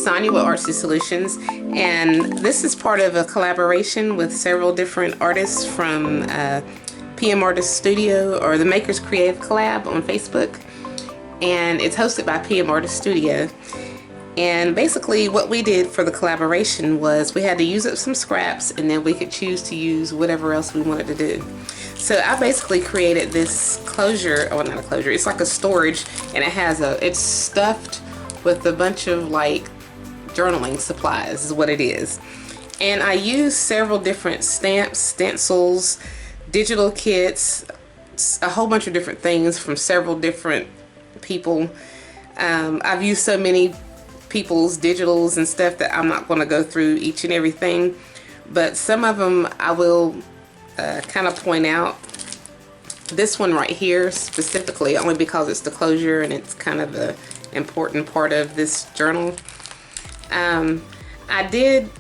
Sonya with Artsy Solutions, and this is part of a collaboration with several different artists from PM Artist Studio, or the Makers Creative Collab on Facebook, and it's hosted by PM Artist Studio. And basically what we did for the collaboration was we had to use up some scraps, and then we could choose to use whatever else we wanted to do. So I basically created this closure, oh not a closure, it's like a storage, and it's stuffed with a bunch of like journaling supplies is what it is. And I used several different stamps, stencils, digital kits, a whole bunch of different things from several different people. I've used so many people's digitals and stuff that I'm not going to go through each and everything, but some of them I will kind of point out. This one right here specifically, only because it's the closure and it's kind of the important part of this journal. I did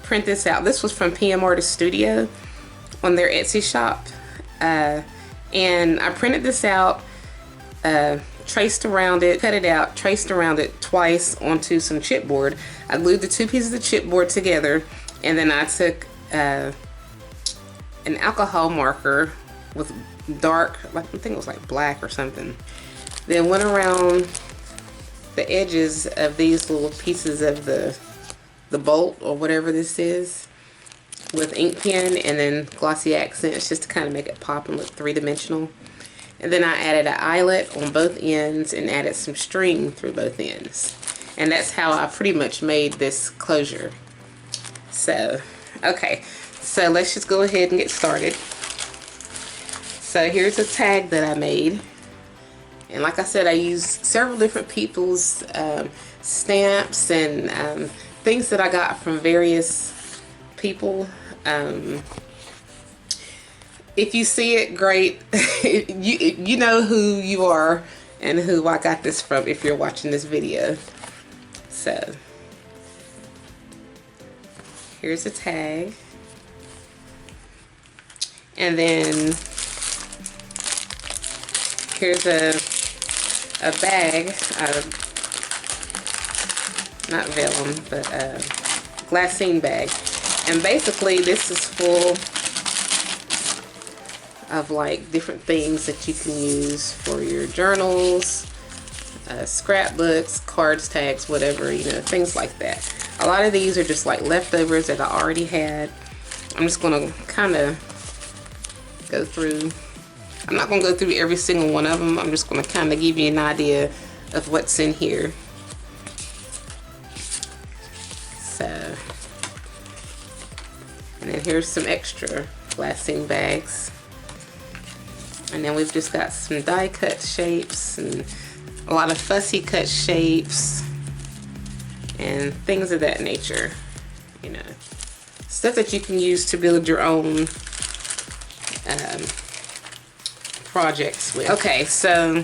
print this out. This was from PM Artist Studio on their Etsy shop, and I printed this out, traced around it, cut it out, traced around it twice onto some chipboard. I glued the two pieces of chipboard together, and then I took an alcohol marker with dark, like I think it was like black or something, then went around the edges of these little pieces of the bolt or whatever this is with ink pen, and then glossy accents just to kind of make it pop and look three-dimensional. And then I added an eyelet on both ends and added some string through both ends, and that's how I pretty much made this closure. So okay, so let's just go ahead and get started. So here's a tag that I made, and like I said, I used several different people's stamps and things that I got from various people. If you see it, great. you know who you are and who I got this from if you're watching this video. So here's a tag, and then here's a bag, not vellum, but a glassine bag, and basically this is full of like different things that you can use for your journals, scrapbooks, cards, tags, whatever, you know, things like that. A lot of these are just like leftovers that I already had. I'm just gonna kind of go through. I'm not gonna go through every single one of them. I'm just gonna kind of give you an idea of what's in here. So, and then here's some extra glassine bags. And then we've just got some die cut shapes and a lot of fussy cut shapes and things of that nature, you know, stuff that you can use to build your own projects with. Okay, so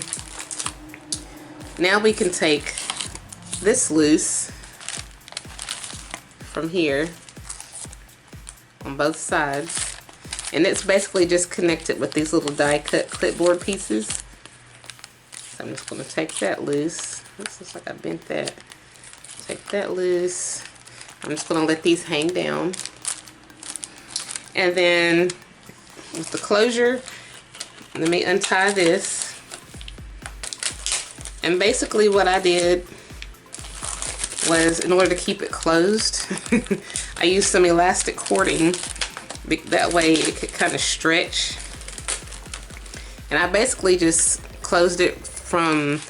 now we can take this loose from here on both sides. And it's basically just connected with these little die cut clipboard pieces. So I'm just going to take that loose. This looks like I bent that. Take that loose. I'm just going to let these hang down. And then with the closure, let me untie this. And basically what I did was, in order to keep it closed, I used some elastic cording. That way it could kind of stretch. And I basically just closed it from,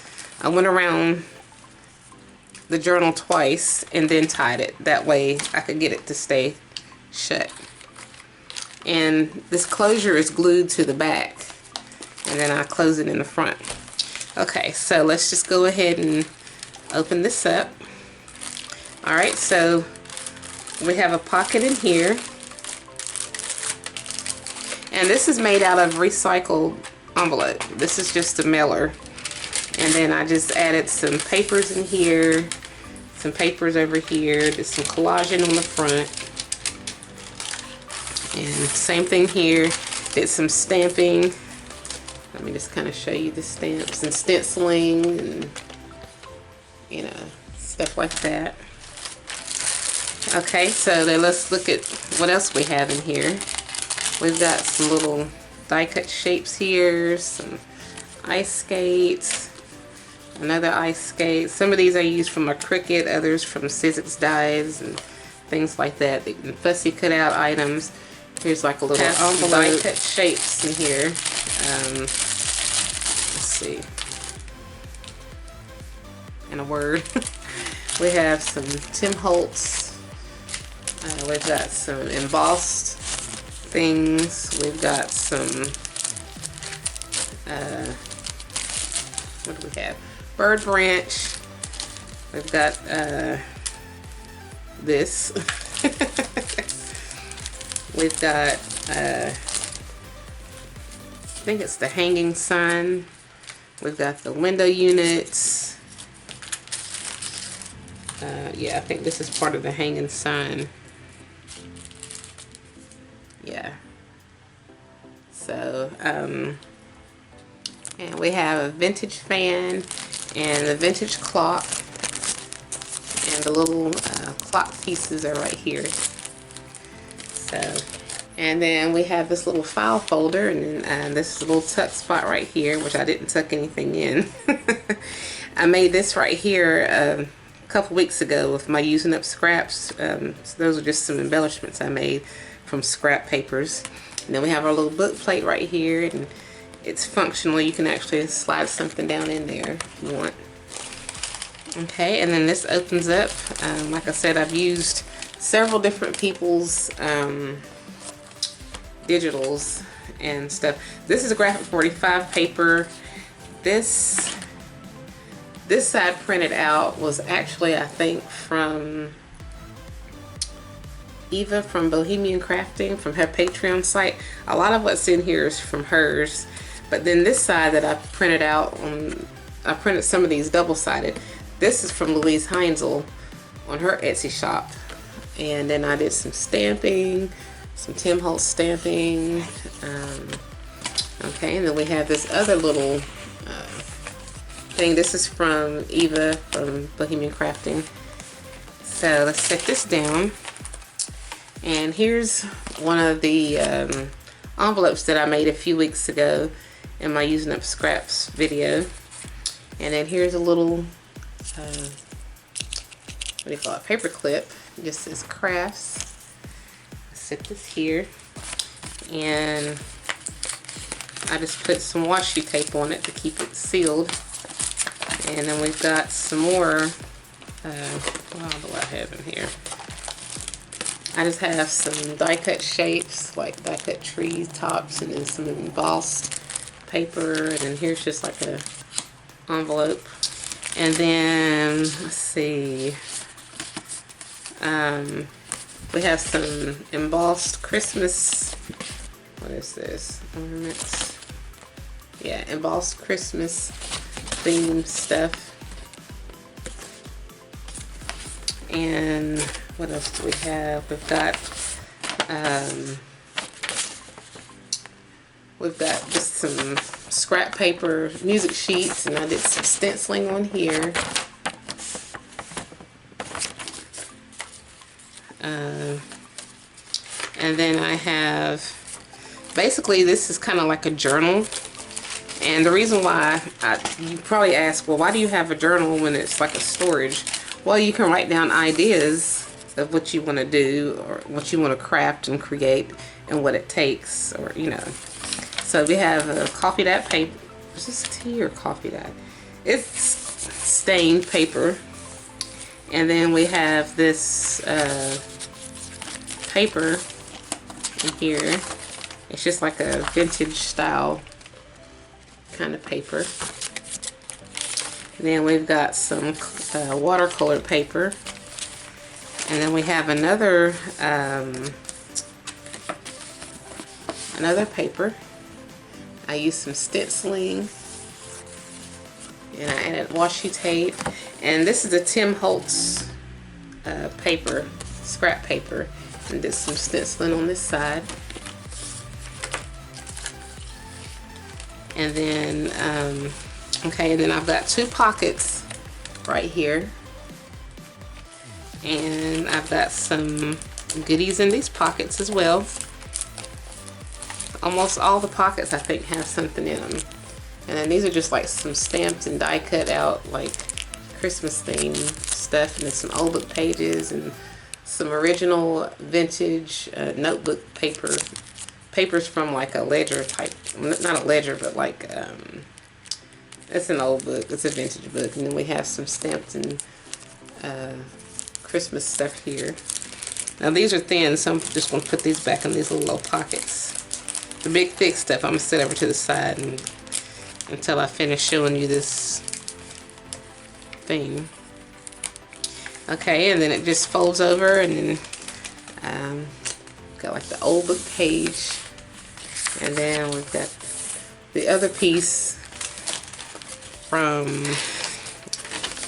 I went around the journal twice and then tied it. That way I could get it to stay shut. And this closure is glued to the back, and then I close it in the front. Okay, so let's just go ahead and open this up. Alright, so we have a pocket in here. And this is made out of recycled envelope. This is just a mailer. And then I just added some papers in here, some papers over here, did some collaging on the front. And same thing here, did some stamping. Let me just kind of show you the stamps and stenciling and, you know, stuff like that. Okay, so then let's look at what else we have in here. We've got some little die cut shapes here, some ice skates, another ice skate. Some of these I used from a Cricut, others from Sizzix dies and things like that. The fussy cutout items. Here's like a little die cut shapes in here. Let's see. In a word. We have some Tim Holtz. We've got some embossed things. We've got some, what do we have? Bird branch. We've got this. We've got, I think it's the hanging sun. We've got the window units. Yeah, I think this is part of the hanging sun. Yeah. So, and we have a vintage fan and a vintage clock, and the little clock pieces are right here. So, and then we have this little file folder, and then this little tuck spot right here, which I didn't tuck anything in. I made this right here a couple weeks ago with my using up scraps. So those are just some embellishments I made from scrap papers. And then we have our little book plate right here, and it's functional. You can actually slide something down in there if you want. Okay, and then this opens up. Like I said, I've used several different people's digitals and stuff. This is a graphic 45 paper. This side printed out was actually, I think, from Eva from Bohemian Crafting, from her Patreon site. A lot of what's in here is from hers, but then this side that I printed out I printed some of these double-sided. This is from Louise Heinzel on her Etsy shop, and then I did some stamping, some Tim Holtz stamping. Okay, and then we have this other little thing. This is from Eva from Bohemian Crafting. So let's set this down. And here's one of the envelopes that I made a few weeks ago in my using up scraps video. And then here's a little, what do you call it, paper clip. Just says crafts. Let's set this here. And I just put some washi tape on it to keep it sealed. And then we've got some more, what do I have in here? I just have some die cut shapes, like die cut tree tops, and then some embossed paper, and then here's just like a envelope. And then, let's see, we have some embossed Christmas, what is this, ornaments? Yeah, embossed Christmas themed stuff. And what else do we have? We've got just some scrap paper, music sheets, and I did some stenciling on here. And then I have, basically this is kind of like a journal. And the reason why, you probably ask, well, why do you have a journal when it's like a storage? Well, you can write down ideas of what you want to do, or what you want to craft and create, and what it takes, or you know. So we have a coffee dye paper. Is this tea or coffee dye? It's stained paper. And then we have this paper in here. It's just like a vintage style kind of paper. And then we've got some watercolor paper. And then we have another paper. I used some stenciling, and I added washi tape. And this is a Tim Holtz paper, scrap paper, and did some stenciling on this side. And then, okay, and then I've got two pockets right here. And I've got some goodies in these pockets as well. Almost all the pockets I think have something in them. And then these are just like some stamped and die cut out like Christmas themed stuff, and then some old book pages and some original vintage notebook papers from like a ledger type, not a ledger, but like it's an old book, it's a vintage book. And then we have some stamped and Christmas stuff here. Now these are thin, so I'm just going to put these back in these little pockets. The big thick stuff I'm going to set over to the side until I finish showing you this thing. Okay, and then it just folds over, and then got like the old book page, and then we've got the other piece from,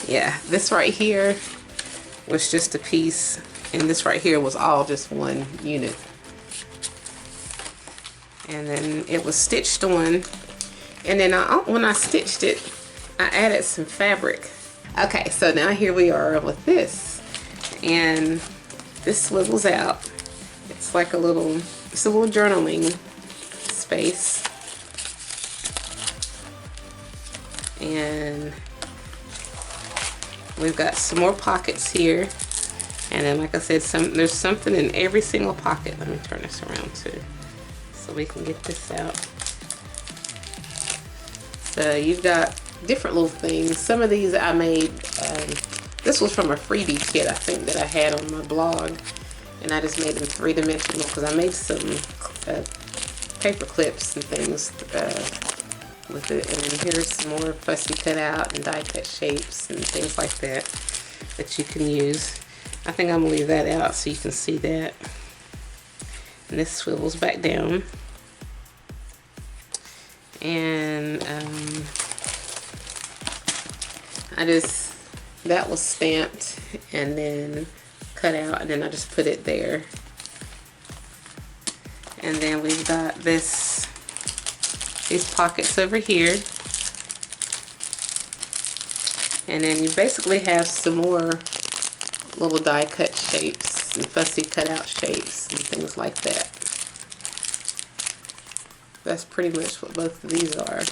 yeah, this right here was just a piece, and this right here was all just one unit. And then it was stitched on, and then when I stitched it, I added some fabric. Okay, so now here we are with this, and this swivels out. It's like it's a little journaling space. And we've got some more pockets here, and then like I said, there's something in every single pocket. Let me turn this around too, so we can get this out. So you've got different little things. Some of these I made, this was from a freebie kit I think that I had on my blog, and I just made them three-dimensional because I made some paper clips and things with it. And then here's some more fussy cut out and die cut shapes and things like that you can use. I think I'm gonna leave that out so you can see that. And this swivels back down. And that was stamped and then cut out, and then I just put it there. And then we've got these pockets over here. And then you basically have some more little die cut shapes and fussy cut out shapes and things like that. That's pretty much what both of these are.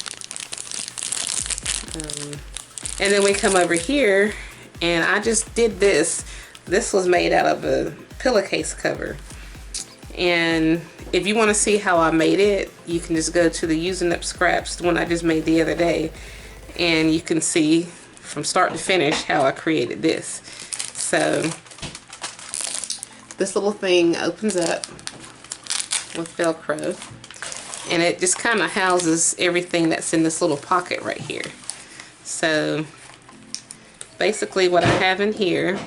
And then we come over here, and I just did this. This was made out of a pillowcase cover. And if you want to see how I made it, you can just go to the Using Up Scraps, the one I just made the other day, and you can see from start to finish how I created this. So this little thing opens up with Velcro, and it just kind of houses everything that's in this little pocket right here. So basically what I have in here,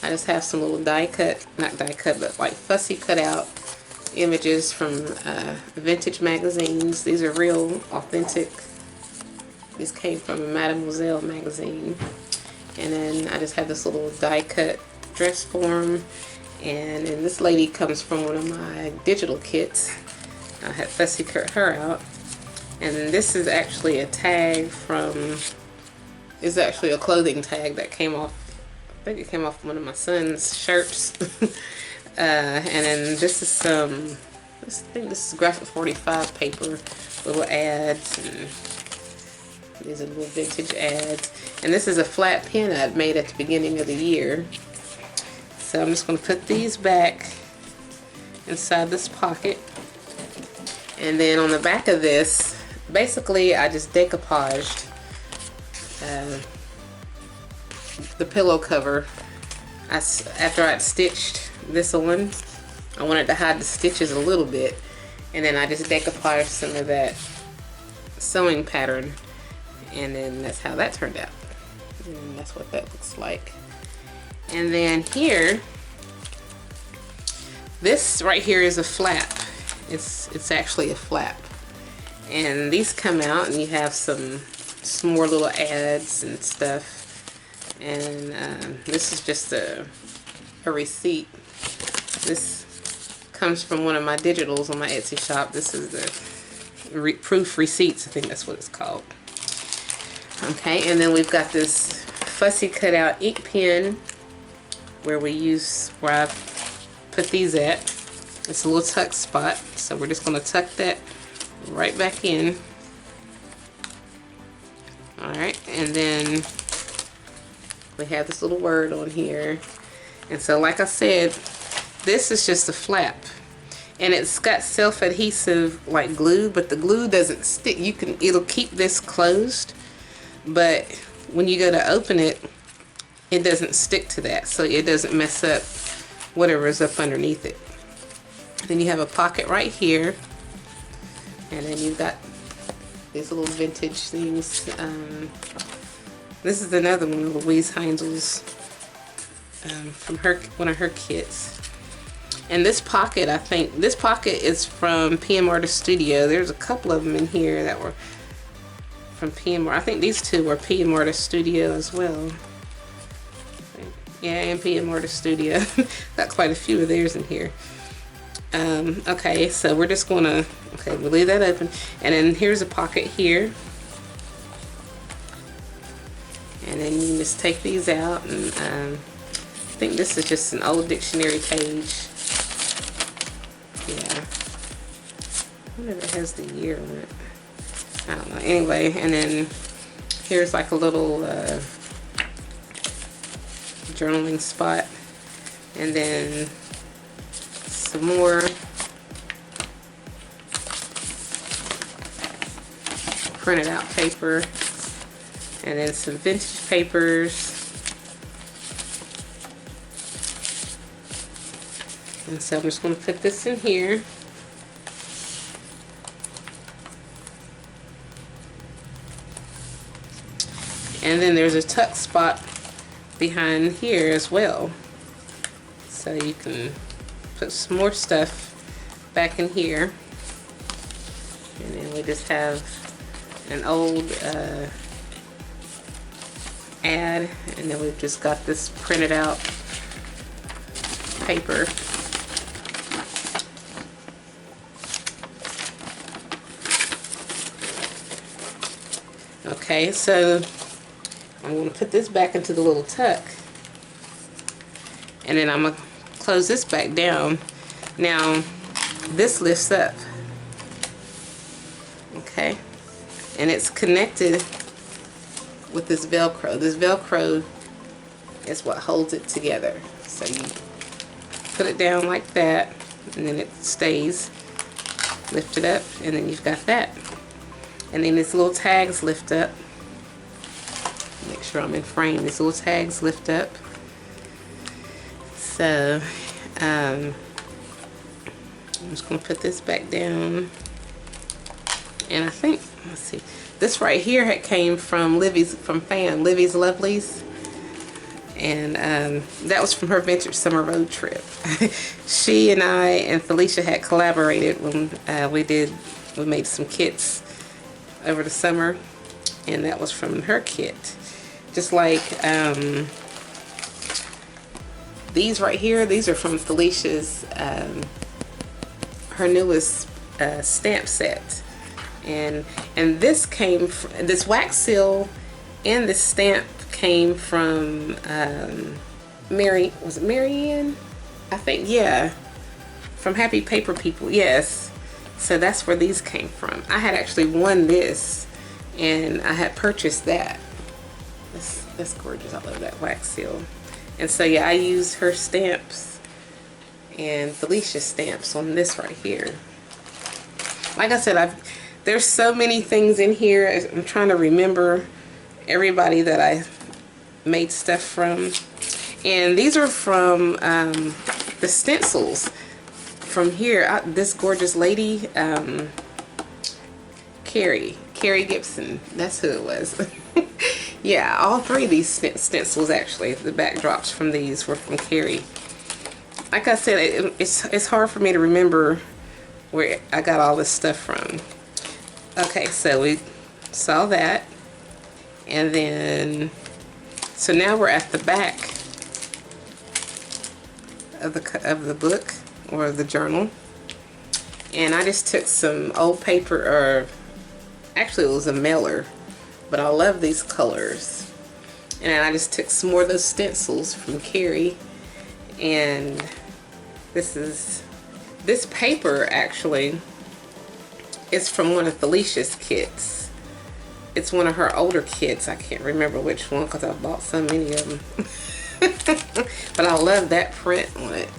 I just have some little die cut, not die cut, but like fussy cut out images from vintage magazines. These are real authentic. These came from a Mademoiselle magazine. And then I just have this little die cut dress form. And then this lady comes from one of my digital kits. I had fussy cut her out. And then this is actually a tag from, it's actually a clothing tag that came off, I think it came off one of my son's shirts. And then this is some, I think this is Graphic 45 paper, little ads, and these are little vintage ads. And this is a flat pin I'd made at the beginning of the year. So I'm just going to put these back inside this pocket. And then on the back of this, basically I just decoupaged the pillow cover. After I'd stitched this on, I wanted to hide the stitches a little bit, and then I just decoupaged some of that sewing pattern, and then that's how that turned out. And that's what that looks like. And then here, this right here is a flap. It's actually a flap, and these come out, and you have some more little ads and stuff. And this is just a receipt. This comes from one of my digitals on my Etsy shop. This is the proof receipts, I think that's what it's called. Okay, and then we've got this fussy cut out ink pen where I put these at. It's a little tuck spot, so we're just going to tuck that right back in. Alright, and then we have this little word on here. And so like I said, this is just a flap. And it's got self-adhesive like glue, but the glue doesn't stick. It'll keep this closed, but when you go to open it, it doesn't stick to that, so it doesn't mess up whatever is up underneath it. Then you have a pocket right here, and then you've got these little vintage things. This is another one of Louise Heinzel's from one of her kits. And this pocket, I think, this pocket is from PM Artist Studio. There's a couple of them in here that were from PM. I think these two were PM Artist Studio as well. Yeah, and PM Artist Studio. Got quite a few of theirs in here. Okay, so we're just gonna, we'll leave that open. And then here's a pocket here. And then you just take these out, and I think this is just an old dictionary page. Yeah. I wonder if it has the year on it. I don't know. Anyway, and then here's like a little journaling spot. And then some more printed out paper. And then some vintage papers. And so I'm just going to put this in here. And then there's a tuck spot behind here as well. So you can put some more stuff back in here. And then we just have an old ad, and then we've just got this printed out paper. Okay, so I'm going to put this back into the little tuck, and then I'm going to close this back down. Now this lifts up, okay, and it's connected with this Velcro. This Velcro is what holds it together. So you put it down like that, and then it stays. Lift it up, and then you've got that. And then these little tags lift up. Make sure I'm in frame. These little tags lift up. So I'm just going to put this back down. And I think, let's see, this right here had came from Livy's Lovelies. And that was from her Vintage Summer Road trip. She and I and Thelisha had collaborated when we made some kits over the summer, and that was from her kit. Just like these right here, these are from Thelisha's her newest stamp set, and this came from, this wax seal and this stamp came from was it Marianne? I think, yeah, from Happy Paper People. Yes, so that's where these came from. I had actually won this, and I had purchased that. That's gorgeous. I love that wax seal. And so yeah, I used her stamps and Thelisha's stamps on this right here. Like I said, there's so many things in here. I'm trying to remember everybody that I made stuff from. And these are from the stencils from here. This gorgeous lady, Kari Gibson, that's who it was. Yeah, all three of these stencils, actually, the backdrops from these were from Kari. Like I said, it's hard for me to remember where I got all this stuff from. Okay, so we saw that. And then, so now we're at the back of the book, or the journal. And I just took some old paper, or actually it was a mailer, but I love these colors. And I just took some more of those stencils from Kari, And this paper actually is from one of Thelisha's kits. It's one of her older kits. I can't remember which one because I bought so many of them. But I love that print on it.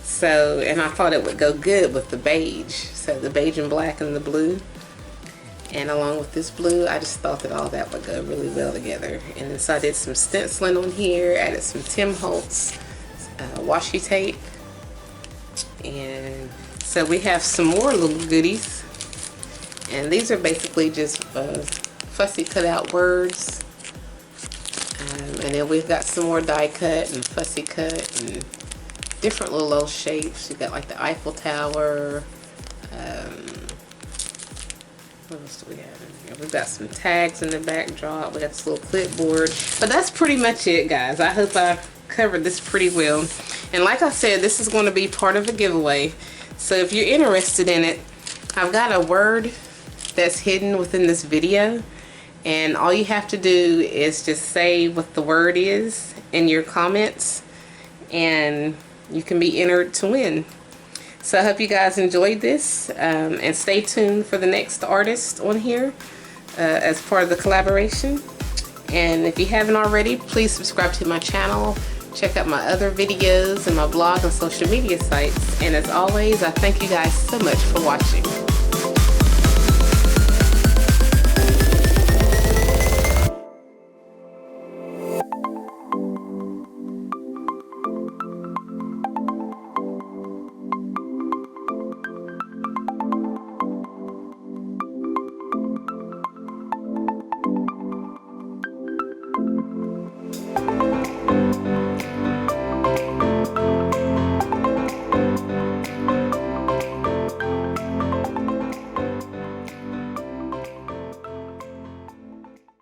So, and I thought it would go good with the beige. So the beige and black and the blue. And along with this blue, I just thought that all that would go really well together. And then so I did some stenciling on here, added some Tim Holtz washi tape. And so we have some more little goodies. And these are basically just fussy cut out words. And then we've got some more die cut and fussy cut and different little shapes. You've got like the Eiffel Tower. What else do we have in here? We've got some tags in the backdrop. We got this little clipboard. But that's pretty much it, guys. I hope I covered this pretty well. And like I said, this is going to be part of a giveaway. So if you're interested in it, I've got a word that's hidden within this video. And all you have to do is just say what the word is in your comments. And you can be entered to win. So I hope you guys enjoyed this, and stay tuned for the next artist on here as part of the collaboration. And if you haven't already, please subscribe to my channel, check out my other videos and my blog and social media sites. And as always, I thank you guys so much for watching.